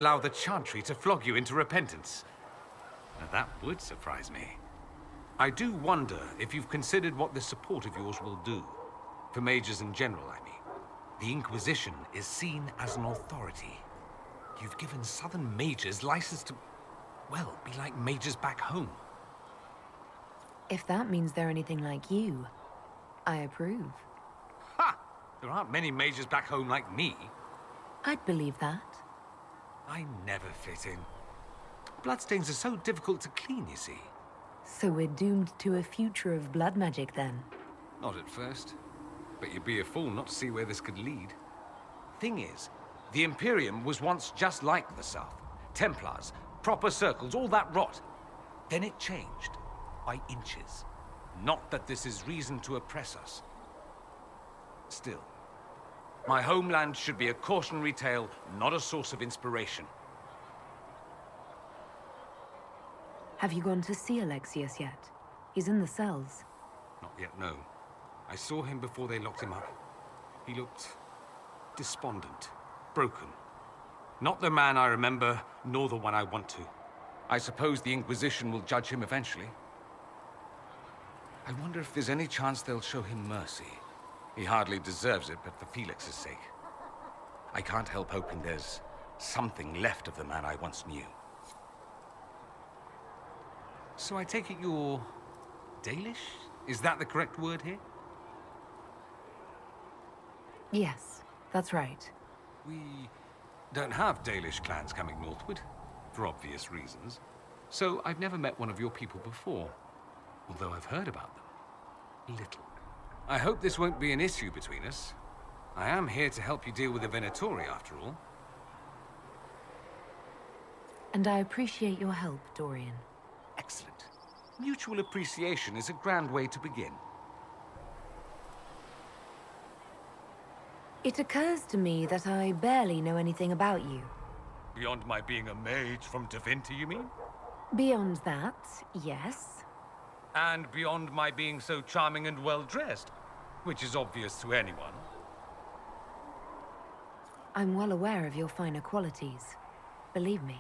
allow the Chantry to flog you into repentance. Now that would surprise me. I do wonder if you've considered what this support of yours will do. For mages in general, I mean. The Inquisition is seen as an authority. You've given Southern mages license to, well, be like mages back home. If that means they're anything like you, I approve. Ha! There aren't many mages back home like me. I'd believe that. I never fit in. Bloodstains are so difficult to clean, you see. So we're doomed to a future of blood magic, then? Not at first. But you'd be a fool not to see where this could lead. Thing is, the Imperium was once just like the South. Templars, proper circles, all that rot. Then it changed. By inches. Not that this is reason to oppress us. Still, my homeland should be a cautionary tale, not a source of inspiration. Have you gone to see Alexius yet? He's in the cells. Not yet, no. I saw him before they locked him up. He looked despondent, broken. Not the man I remember, nor the one I want to. I suppose the Inquisition will judge him eventually. I wonder if there's any chance they'll show him mercy. He hardly deserves it, but for Felix's sake. I can't help hoping there's something left of the man I once knew. So I take it you're Dalish? Is that the correct word here? Yes, that's right. We don't have Dalish clans coming northward, for obvious reasons. So I've never met one of your people before, although I've heard about them. Little. I hope this won't be an issue between us. I am here to help you deal with the Venatori, after all. And I appreciate your help, Dorian. Excellent. Mutual appreciation is a grand way to begin. It occurs to me that I barely know anything about you. Beyond my being a mage from Tevinter, you mean? Beyond that, yes. And beyond my being so charming and well-dressed, which is obvious to anyone. I'm well aware of your finer qualities. Believe me.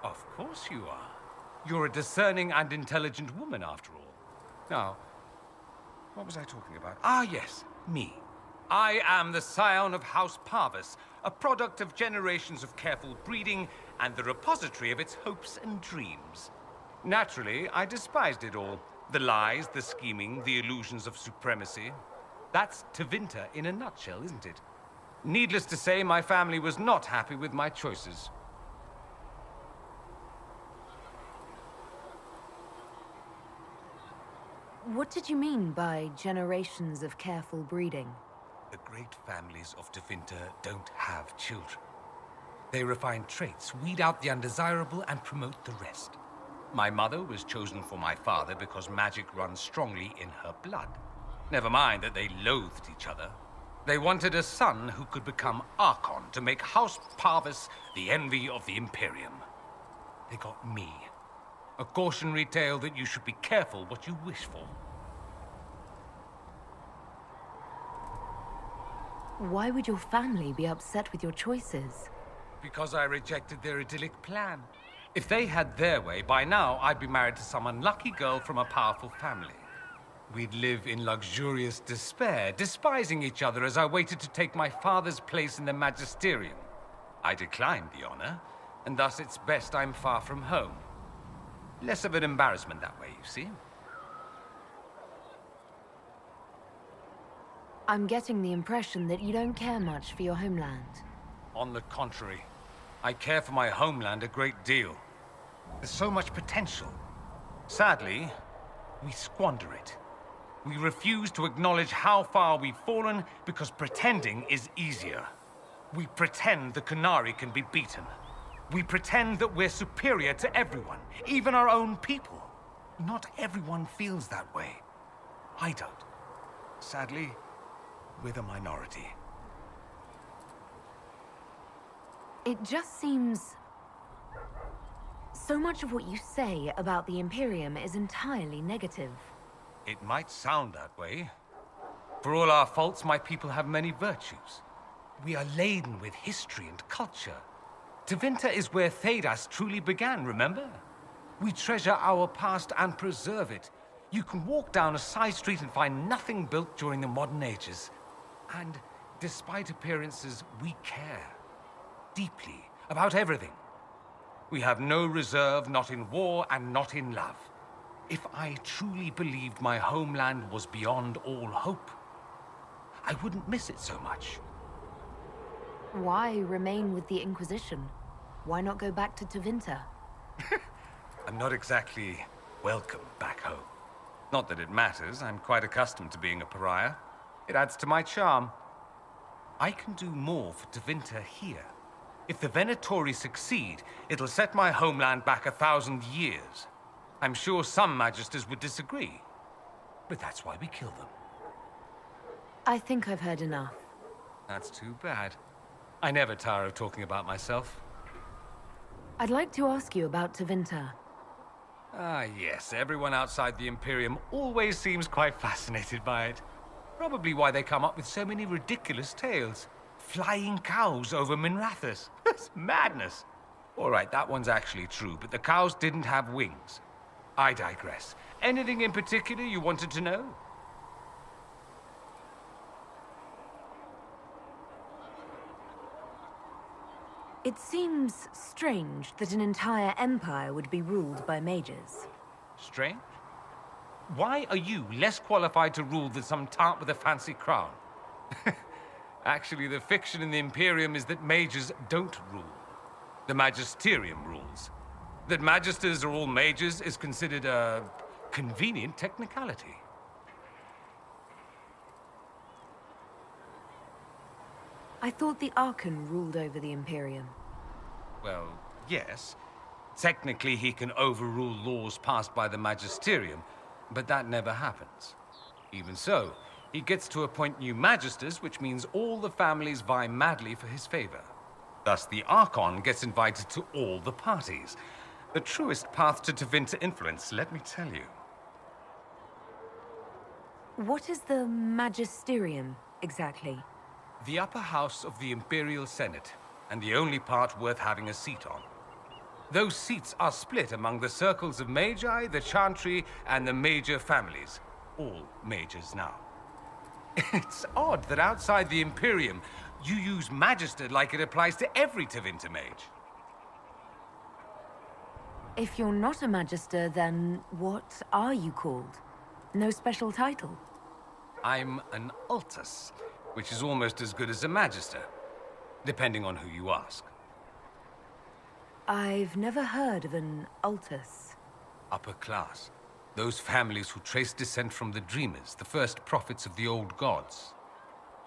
Of course you are. You're a discerning and intelligent woman, after all. Now, what was I talking about? Ah, yes, me. I am the scion of House Parvis, a product of generations of careful breeding and the repository of its hopes and dreams. Naturally, I despised it all. The lies, the scheming, the illusions of supremacy. That's Tevinter in a nutshell, isn't it? Needless to say, my family was not happy with my choices. What did you mean by generations of careful breeding? The great families of Tevinter don't have children. They refine traits, weed out the undesirable, and promote the rest. My mother was chosen for my father because magic runs strongly in her blood. Never mind that they loathed each other. They wanted a son who could become Archon to make House Parvis the envy of the Imperium. They got me. A cautionary tale that you should be careful what you wish for. Why would your family be upset with your choices? Because I rejected their idyllic plan. If they had their way, by now I'd be married to some unlucky girl from a powerful family. We'd live in luxurious despair, despising each other as I waited to take my father's place in the magisterium. I declined the honor, and thus it's best I'm far from home. Less of an embarrassment that way, you see. I'm getting the impression that you don't care much for your homeland. On the contrary, I care for my homeland a great deal. There's so much potential. Sadly, we squander it. We refuse to acknowledge how far we've fallen because pretending is easier. We pretend the Qunari can be beaten. We pretend that we're superior to everyone, even our own people. Not everyone feels that way. I don't. Sadly, we're the minority. It just seems... So much of what you say about the Imperium is entirely negative. It might sound that way. For all our faults, my people have many virtues. We are laden with history and culture. Tevinter is where Thedas truly began, remember? We treasure our past and preserve it. You can walk down a side street and find nothing built during the modern ages. And despite appearances, we care deeply about everything. We have no reserve, not in war and not in love. If I truly believed my homeland was beyond all hope, I wouldn't miss it so much. Why remain with the Inquisition? Why not go back to Tevinter? I'm not exactly welcome back home. Not that it matters, I'm quite accustomed to being a pariah. It adds to my charm. I can do more for Tevinter here. If the Venatori succeed, it'll set my homeland back 1,000 years. I'm sure some Magisters would disagree, but that's why we kill them. I think I've heard enough. That's too bad. I never tire of talking about myself. I'd like to ask you about Tevinter. Ah, yes. Everyone outside the Imperium always seems quite fascinated by it. Probably why they come up with so many ridiculous tales. Flying cows over Minrathous. That's madness. All right, that one's actually true, but the cows didn't have wings. I digress. Anything in particular you wanted to know? It seems strange that an entire empire would be ruled by mages. Strange? Why are you less qualified to rule than some tart with a fancy crown? Actually, the fiction in the Imperium is that mages don't rule. The Magisterium rules. That Magisters are all mages is considered a convenient technicality. I thought the Archon ruled over the Imperium. Well, yes. Technically, he can overrule laws passed by the Magisterium, but that never happens. Even so, he gets to appoint new Magisters, which means all the families vie madly for his favor. Thus, the Archon gets invited to all the parties. The truest path to Tevinter influence, let me tell you. What is the Magisterium, exactly? The upper house of the Imperial Senate, and the only part worth having a seat on. Those seats are split among the circles of Magi, the Chantry, and the major families. All majors now. It's odd that outside the Imperium, you use Magister like it applies to every Tevinter mage. If you're not a Magister, then what are you called? No special title? I'm an Altus, which is almost as good as a Magister, depending on who you ask. I've never heard of an Altus. Upper class. Those families who trace descent from the Dreamers, the first prophets of the old gods.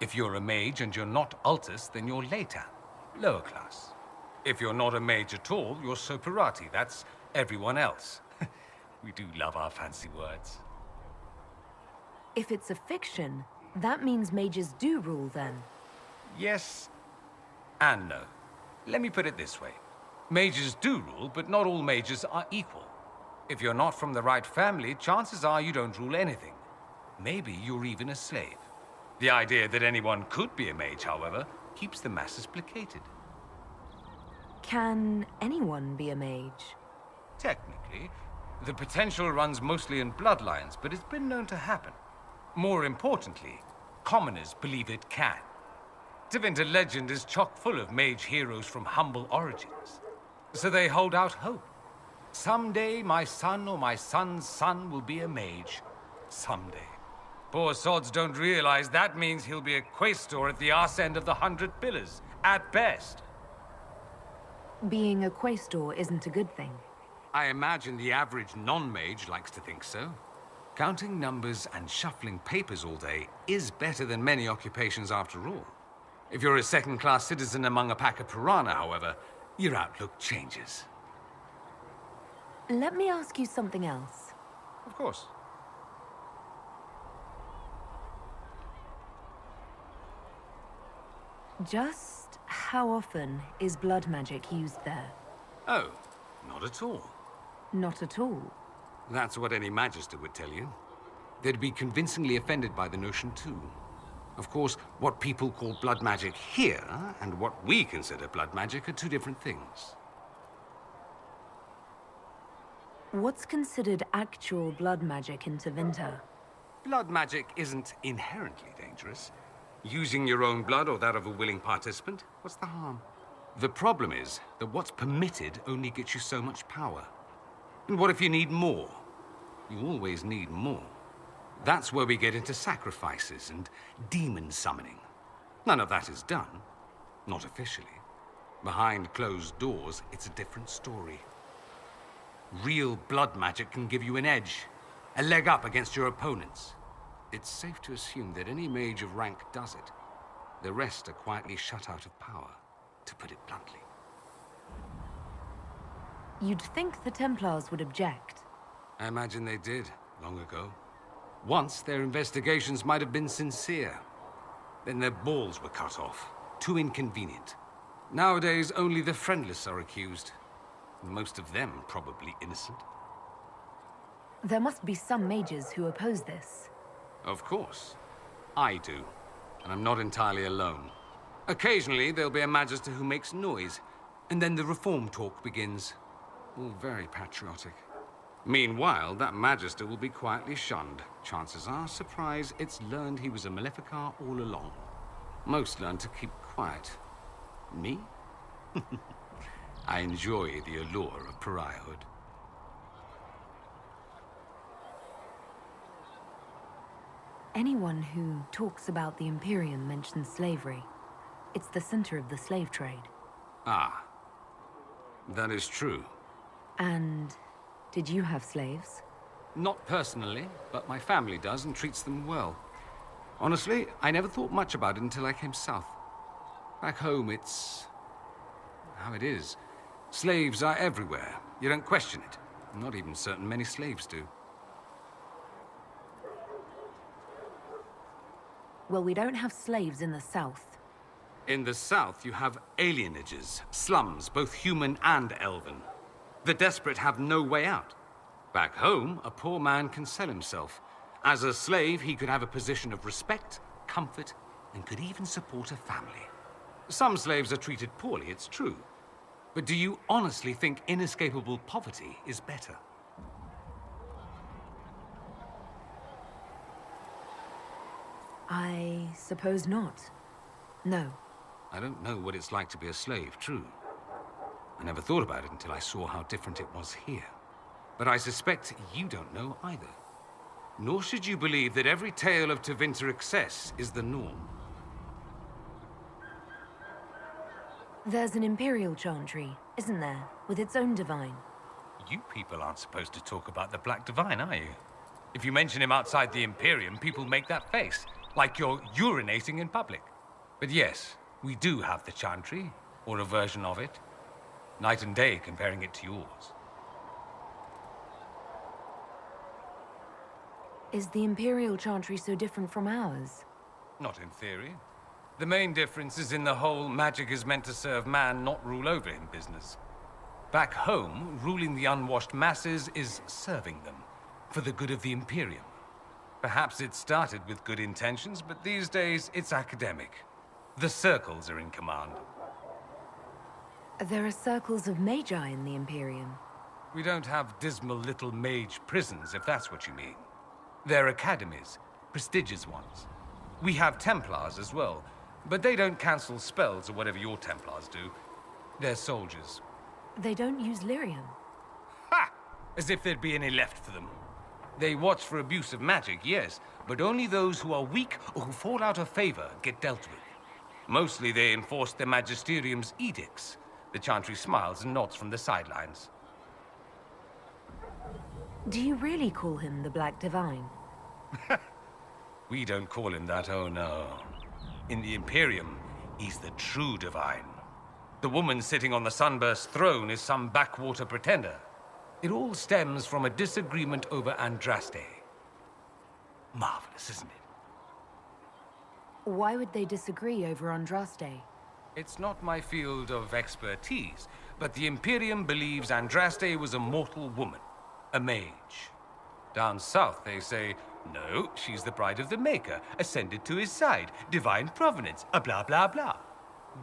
If you're a mage and you're not Altus, then you're Laetan, lower class. If you're not a mage at all, you're Soperati. That's everyone else. We do love our fancy words. If it's a fiction, that means mages do rule then. Yes and no. Let me put it this way. Mages do rule, but not all mages are equal. If you're not from the right family, chances are you don't rule anything. Maybe you're even a slave. The idea that anyone could be a mage, however, keeps the masses placated. Can anyone be a mage? Technically, the potential runs mostly in bloodlines, but it's been known to happen. More importantly, commoners believe it can. Tevinter legend is chock full of mage heroes from humble origins. So they hold out hope. Someday my son or my son's son will be a mage. Someday. Poor sods don't realize that means he'll be a quaestor at the arse end of the 100 Pillars, at best. Being a quaestor isn't a good thing. I imagine the average non-mage likes to think so. Counting numbers and shuffling papers all day is better than many occupations after all. If you're a second-class citizen among a pack of piranha, however, your outlook changes. Let me ask you something else. Of course. Just how often is blood magic used there? Oh, not at all. Not at all. That's what any Magister would tell you. They'd be convincingly offended by the notion, too. Of course, what people call blood magic here and what we consider blood magic are two different things. What's considered actual blood magic in Tevinter? Blood magic isn't inherently dangerous. Using your own blood or that of a willing participant, what's the harm? The problem is that what's permitted only gets you so much power. And what if you need more? You always need more. That's where we get into sacrifices and demon summoning. None of that is done. Not officially. Behind closed doors, it's a different story. Real blood magic can give you an edge, a leg up against your opponents. It's safe to assume that any mage of rank does it. The rest are quietly shut out of power, to put it bluntly. You'd think the Templars would object. I imagine they did, long ago. Once, their investigations might have been sincere. Then their balls were cut off. Too inconvenient. Nowadays, only the friendless are accused. Most of them probably innocent. There must be some mages who oppose this. Of course. I do. And I'm not entirely alone. Occasionally, there'll be a magister who makes noise, and then the reform talk begins. All very patriotic. Meanwhile, that magister will be quietly shunned. Chances are, surprise, it's learned he was a Maleficar all along. Most learn to keep quiet. Me? I enjoy the allure of pariahhood. Anyone who talks about the Imperium mentions slavery. It's the center of the slave trade. Ah. That is true. And did you have slaves? Not personally, but my family does and treats them well. Honestly, I never thought much about it until I came south. Back home, it's how it is. Slaves are everywhere. You don't question it. I'm not even certain many slaves do. Well, we don't have slaves in the south. In the south, you have alienages, slums, both human and elven. The desperate have no way out. Back home, a poor man can sell himself. As a slave, he could have a position of respect, comfort, and could even support a family. Some slaves are treated poorly, it's true. But do you honestly think inescapable poverty is better? I suppose not. No. I don't know what it's like to be a slave, true. I never thought about it until I saw how different it was here. But I suspect you don't know either. Nor should you believe that every tale of Tevinter excess is the norm. There's an Imperial Chantry, isn't there? With its own divine. You people aren't supposed to talk about the Black Divine, are you? If you mention him outside the Imperium, people make that face, like you're urinating in public. But yes, we do have the Chantry, or a version of it. Night and day comparing it to yours. Is the Imperial Chantry so different from ours? Not in theory. The main difference is in the whole magic is meant to serve man, not rule over him business. Back home, ruling the unwashed masses is serving them, for the good of the Imperium. Perhaps it started with good intentions, but these days it's academic. The circles are in command. There are circles of magi in the Imperium. We don't have dismal little mage prisons, if that's what you mean. They're academies, prestigious ones. We have Templars as well, but they don't cancel spells or whatever your Templars do. They're soldiers. They don't use lyrium. Ha! As if there'd be any left for them. They watch for abuse of magic, yes, but only those who are weak or who fall out of favor get dealt with. Mostly they enforce the Magisterium's edicts. The Chantry smiles and nods from the sidelines. Do you really call him the Black Divine? We don't call him that, oh no. In the Imperium, he's the true divine. The woman sitting on the Sunburst throne is some backwater pretender. It all stems from a disagreement over Andraste. Marvelous, isn't it? Why would they disagree over Andraste? It's not my field of expertise, but the Imperium believes Andraste was a mortal woman, a mage. Down south, they say No, she's the bride of the Maker, ascended to his side, divine provenance, a blah blah blah.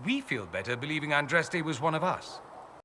We feel better believing Andraste was one of us.